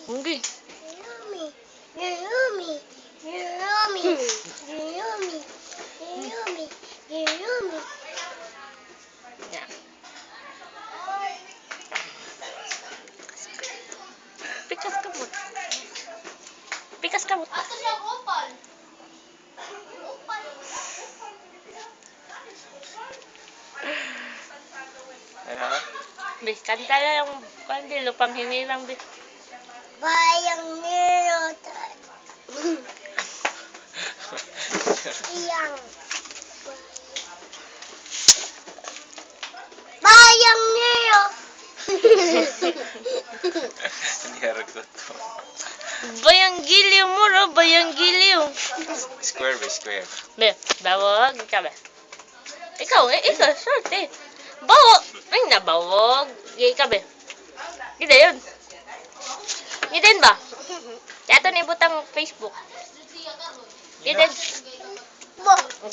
Hindi. Yummy. You're yummy. You're yummy. You're yummy. You're yummy. You're yummy. Yan. Pikas kamot. Pikas kamot ba? Ano? Bis, kanta na yung kandilo pang hinirang bis. Bayang nirotan. Iyang. Bayang niro. Hindi haragot to. Bayang giliw mo, ro. Bayang giliw. Square ba? Square. Be, bawag. Ikaw ba? Ikaw, ikaw, short eh. Bawag. Ay, nabawag. Ikaw ba? Gida yun. Gidin ba? Yato na ibutang Facebook. Gidin.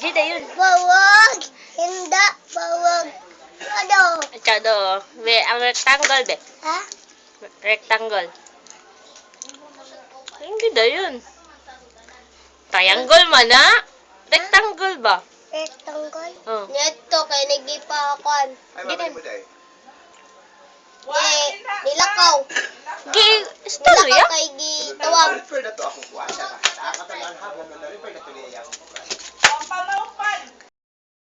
Gida yun. Bawag. Hindi. Bawag. Ano? Chado. Be, ang rectangle be. Ha? Rectangle. Hindi da yun. Triangle man na. Rectangle ba? Rectangle? Oh. Neto, kay nagipakan. Ay, mamay mo dahil. Nilakaw. Istorya? Nilakaw kay gitawag. Refer na to akong kuha siya. Nakakatalaan habang na refer na to niya akong kuha.